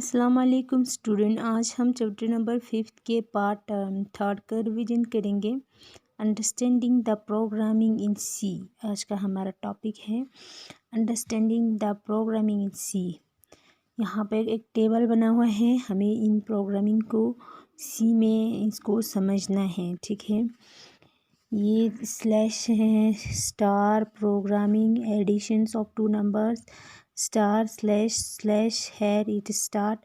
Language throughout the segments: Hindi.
अस्सलाम वालेकुम स्टूडेंट। आज हम चैप्टर नंबर 5 के पार्ट 3 का रिवीजन करेंगे। अंडरस्टैंडिंग द प्रोग्रामिंग इन सी आज का हमारा टॉपिक है। अंडरस्टैंडिंग द प्रोग्रामिंग इन सी। यहाँ पे एक टेबल बना हुआ है, हमें इन प्रोग्रामिंग को सी में इसको समझना है। ठीक है, ये स्लैश है, star programming additions of two numbers, star slash slash here it start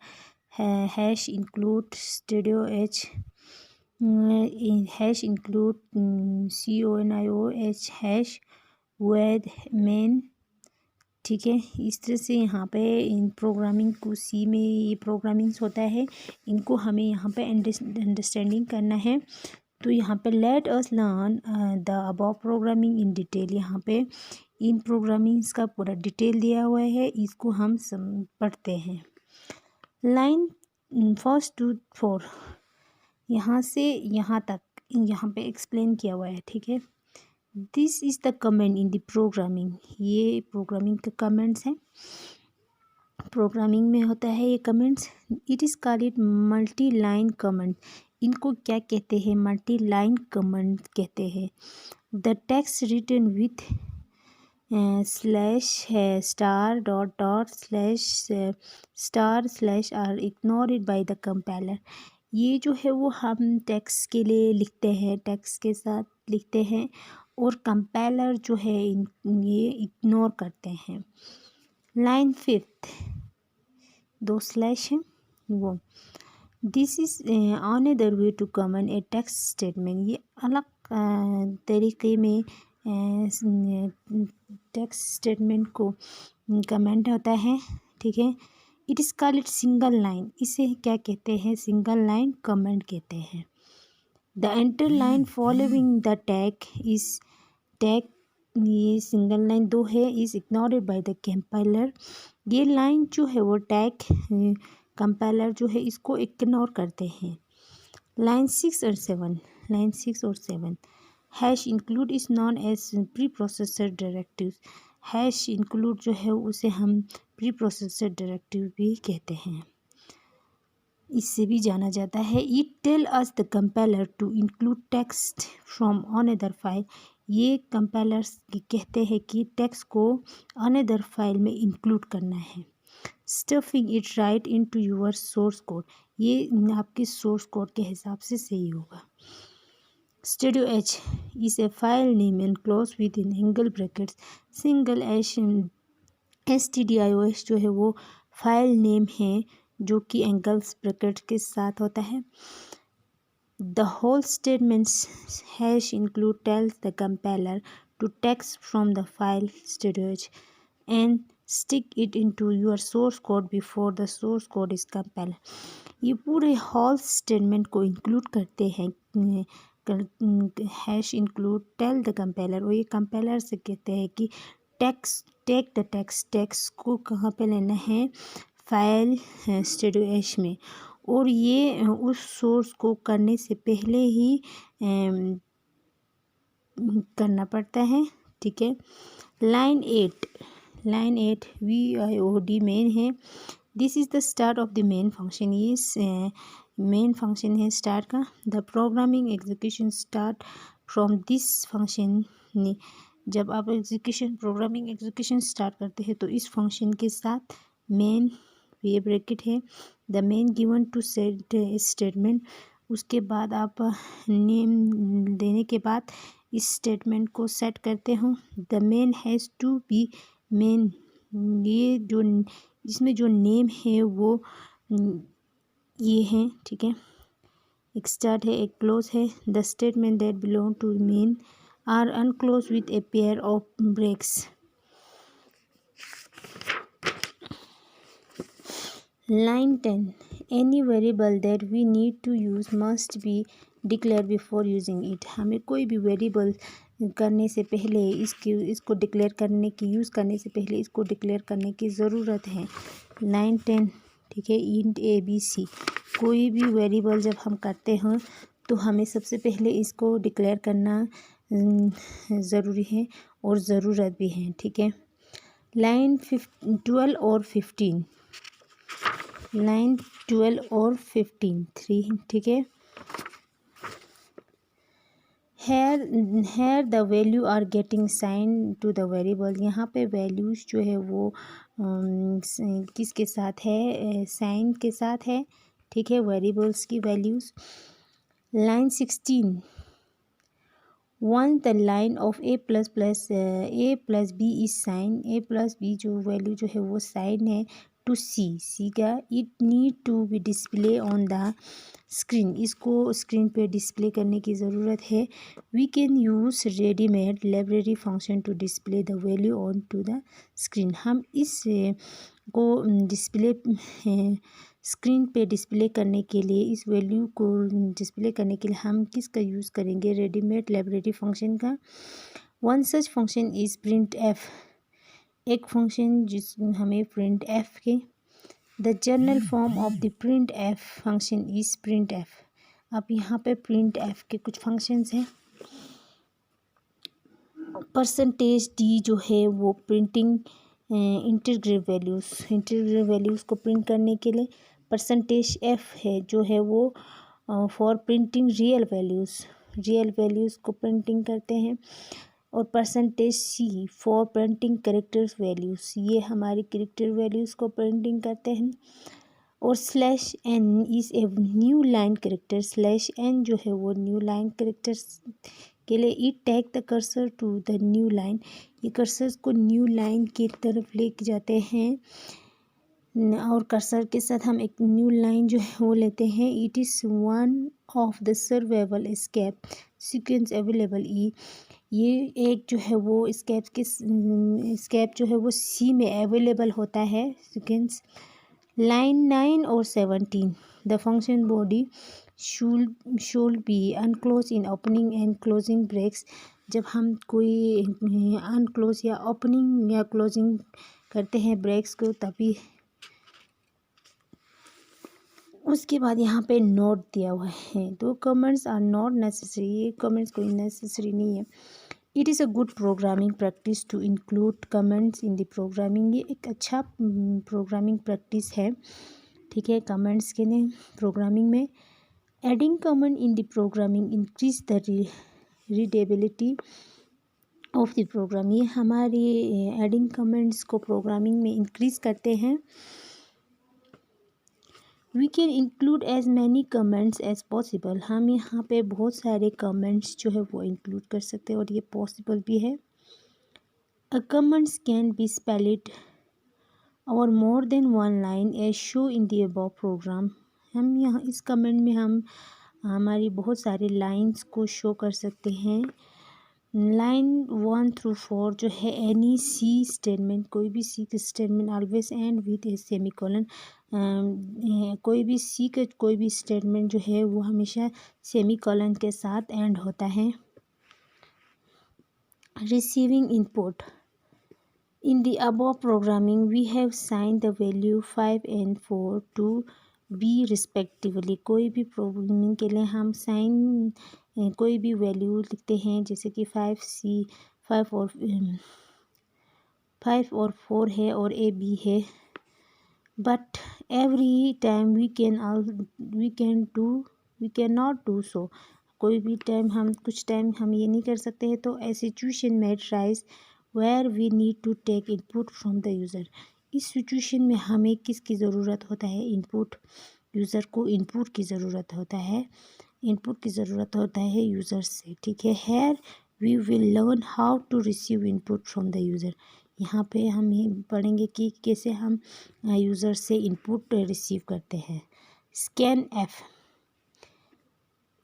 hash include studio h hash include CONIOH hash void main. ठीक है, इस तरह से यहाँ पे इन प्रोग्रामिंग को सी में ये प्रोग्रामिंग्स होता है, इनको हमें यहाँ पे अंडरस्टैंडिंग करना है। तो यहाँ पे let us learn the above programming in detail. यहाँ पे इन प्रोग्रामिंग्स का पूरा डिटेल दिया हुआ है, इसको हम पढ़ते हैं। लाइन 1 to 4 यहाँ से यहाँ तक यहाँ पे एक्सप्लेन किया हुआ है। ठीक है, this is the comment in the programming. ये प्रोग्रामिंग के कमेंट्स हैं, प्रोग्रामिंग में होता है ये comments. It is called multi line comment. इनको क्या कहते हैं? मल्टी लाइन कमेंट कहते हैं। The text written with slash है star dot dot slash star slash are ignored by the compiler. ये जो है वो हम टेक्स्ट के लिए लिखते हैं, टेक्स्ट के साथ लिखते हैं, और कंपाइलर जो है ये इग्नोर करते हैं। लाइन 5 दो स्लैश हैं वो। This is another way to comment a text statement. ये अलग तरीके में टेक्स्ट स्टेटमेंट को कमेंट होता है। ठीक है, it is called single line. इसे क्या कहते हैं? सिंगल लाइन कमेंट कहते हैं। The enter line following the tag is tag, ये सिंगल लाइन दो है, is ignored by the compiler. ये लाइन जो है वो टैग कंपाइलर जो है इसको इग्नोर करते हैं। लाइन 6 और 7, लाइन 6 और 7 hash include is known as preprocessor directive. Hash include जो है उसे हम प्री प्रोसेसर डायरेक्टिव भी कहते हैं, इससे भी जाना जाता है। It tell us the compiler to include text from another file. ये कंपाइलर्स कहते हैं कि टेक्स्ट को अनदर फाइल में इंक्लूड करना है। Stuffing it right into your source code. ये आपके सोर्स कोड के हिसाब से सही होगा। Studio H is a file name enclose with in angle brackets. Single H STDIOS जो है वो फाइल नेम है जो कि एंगल्स ब्रैकेट के साथ होता है। The whole statements hash include tells the compiler to text from the file studio h and stick it into your source code before the source code is compile. ये पूरे होल स्टेटमेंट को इंक्लूड करते हैं। Hash include tell the compiler, और ये कंपाइलर से कहते हैं कि टेक द टेक्स्ट को कहाँ पे लेना है? फाइल स्टूडियो एच में, और ये उस सोर्स को करने से पहले ही करना पड़ता है। ठीक है, लाइन 8 VIOD मेन है। This is the start of the main function. ये मेन फंक्शन है स्टार्ट का। The programming execution start from this function. जब आप प्रोग्रामिंग एग्जीक्यूशन स्टार्ट करते हैं तो इस फंक्शन के साथ मेन, ये ब्रैकेट है, the main given to set statement. उसके बाद आप नेम देने के बाद इस स्टेटमेंट को सेट करते हो। The main has to be main. ये जो इसमें जो नेम है वो ये है। ठीक है, एक स्टार्ट है, एक क्लोज है। The statement that belong to main are unclose with a pair of braces. Line 10 any variable that we need to use must be declare before using it. हमें कोई भी वेरिएबल करने से पहले इसको डिक्लेयर करने की, यूज़ करने से पहले इसको डिक्लेयर करने की ज़रूरत है। लाइन 10, ठीक है, इंट ABC। कोई भी वेरिएबल जब हम करते हैं तो हमें सबसे पहले इसको डिक्लेयर करना ज़रूरी है और ज़रूरत भी है। ठीक है, लाइन 12 और 15 लाइन 12 और 15 3, ठीक है। Here the value are getting sign to the variable, यहाँ पे वैल्यूज़ जो है वो किसके साथ है, साइन के साथ है, ठीक है, वेरिएबल्स की values. Line 16, on the line of a plus b is sign, a plus b जो वैल्यू जो है वो साइन है टू सी का, it need to be display on the screen, इसको स्क्रीन पे डिस्प्ले करने की ज़रूरत है। We can use readymade library function to display the value on to the screen, हम इस को डिस्प्ले स्क्रीन पे डिस्प्ले करने के लिए, इस वैल्यू को डिस्प्ले करने के लिए हम किसका यूज़ करेंगे, रेडीमेड लाइब्रेरी फंक्शन का। One such function is print F, एक फंक्शन जिस हमें प्रिंट एफ के, the general form of the print F function is print F. अब यहाँ पे प्रिंट एफ के कुछ फंक्शंस हैं। परसेंटेज डी जो है वो प्रिंटिंग इंटीग्रल वैल्यूज़ को प्रिंट करने के लिए, परसेंटेज एफ है जो है वो फॉर प्रिंटिंग रियल वैल्यूज़ को प्रिंटिंग करते हैं, और percentage c for printing characters values, ये हमारी कैरेक्टर वैल्यूज़ को प्रिंटिंग करते हैं। और slash n is a new line character, slash n जो है वो न्यू लाइन कैरेक्टर्स के लिए, it take the cursor to the new line, ये कर्सर को न्यू लाइन की तरफ लेके जाते हैं, और कर्सर के साथ हम एक न्यू लाइन जो है वो लेते हैं। It is one of the survival escape sequence available ई, ये एक जो है वो स्केप जो है वो सी में अवेलेबल होता है सीक्वेंस। लाइन 9 और 17, the function body should be unclosed in opening and closing breaks, जब हम कोई अनक्लोज या ओपनिंग या क्लोजिंग करते हैं ब्रेक्स को तभी। उसके बाद यहाँ पे नोट दिया हुआ है, दो कमेंट्स आर नॉट नेसेसरी, ये कमेंट्स कोई नेसेसरी नहीं है। It is a good programming practice to include comments in the programming, ये एक अच्छा प्रोग्रामिंग प्रैक्टिस है, ठीक है, कमेंट्स के लिए प्रोग्रामिंग में। Adding comment in the programming increase the readability of the program, ये हमारे एडिंग कमेंट्स को प्रोग्रामिंग में इंक्रीज करते हैं। We can include as many comments as possible, हम यहाँ पे बहुत सारे कमेंट्स जो है वो इंक्लूड कर सकते हैं और ये पॉसिबल भी है। A comments can be spelled over more than one line as show in the above program, हम यहाँ इस कमेंट में हम हमारी बहुत सारी लाइंस को शो कर सकते हैं। लाइन 1 थ्रू 4 जो है, एनी सी स्टेटमेंट, कोई भी C statement always end with a semicolon, कोई भी सी का कोई भी स्टेटमेंट जो है वो हमेशा सेमीकोलन के साथ एंड होता है। Receiving input in the above programming we have sign the value 5 and 4 to be respectively, कोई भी प्रोग्रामिंग के लिए हम साइन कोई भी वैल्यू लिखते हैं, जैसे कि 5 और 4 है और ए बी है, but every time we can not do so, कोई भी टाइम हम कुछ टाइम हम ये नहीं कर सकते हैं, तो ए सिचुएशन में rise where we need to take input from the user, इस सिचुएशन में हमें किसकी ज़रूरत होता है, इनपुट, यूज़र को इनपुट की ज़रूरत होता है, यूज़र से, ठीक है। Here we will learn how to receive input from the user, यहाँ पे हम ये पढ़ेंगे कि कैसे हम यूज़र से इनपुट रिसीव करते हैं। Scanf,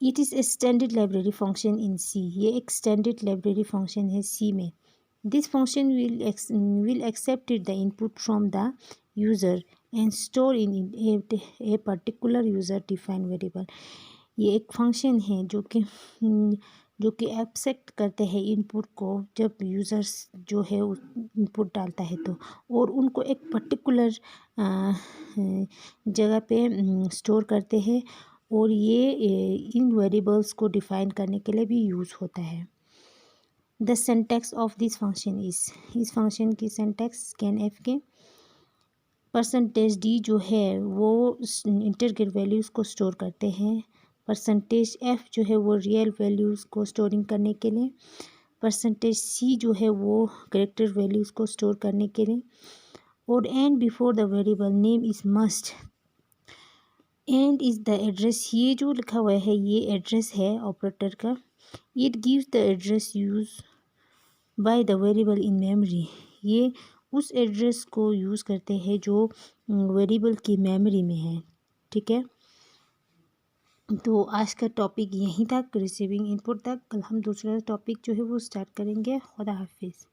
it is a standard library function in C, ये एक स्टैंडर्ड लाइब्रेरी फंक्शन है सी में। This function will accept the input from the user and store in a particular user defined variable, ये एक फंक्शन है जो कि एक्सेप्ट करते हैं इनपुट को जब यूज़र्स जो है इनपुट डालता है तो, और उनको एक पर्टिकुलर जगह पे स्टोर करते हैं, और ये इन वेरिएबल्स को डिफाइन करने के लिए भी यूज़ होता है। The syntax of this function is, इस फंक्शन की सिंटैक्स स्कैन एफ के, परसेंटेज डी जो है वो इंटीजर वैल्यूज़ को स्टोर करते हैं। परसेंटेज एफ जो है वो रियल वैल्यूज़ को स्टोरिंग करने के लिए। परसेंटेज सी जो है वो कैरेक्टर वैल्यूज़ को स्टोर करने के लिए। और and before the variable name is must. And is the address, ये जो लिखा हुआ है ये एड्रेस है ऑपरेटर का। It gives the address use by the variable in memory, ये उस एड्रेस को यूज़ करते हैं जो वेरिएबल की मेमोरी में है। ठीक है, तो आज का टॉपिक यहीं तक, रिसीविंग इनपुट तक। कल हम दूसरा टॉपिक जो है वो स्टार्ट करेंगे। खुदा हाफिज़।